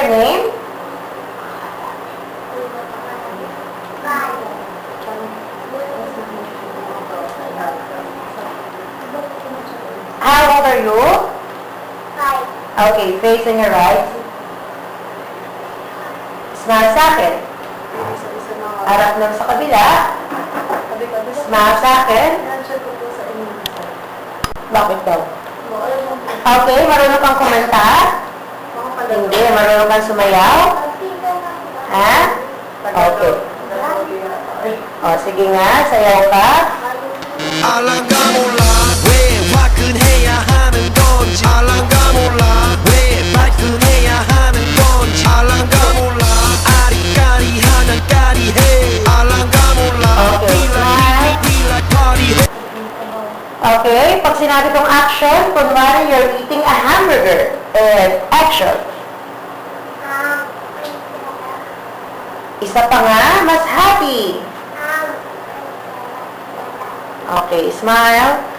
your name? How old are you? 5. Okay, facing your right. Smile sa akin. Harap lang sa kabila. Smile sa akin. Bakit daw? Okay, marunong kang kumanta? Hindi, marunong kang sumayaw? Ha? Okay. O, sige nga, sayaw ka. 알랑가 몰라 왜 화끈해야 하는 건지 알랑가 몰라 왜 발끈해야 하는 건지 알랑가 몰라 아리까리하면 까리해 알랑가 몰라 Okay, smile. We like party Okay, pag sinabi kong action, kunwari you're eating a hamburger. Action. Isa pa nga, mas happy. Okay, smile.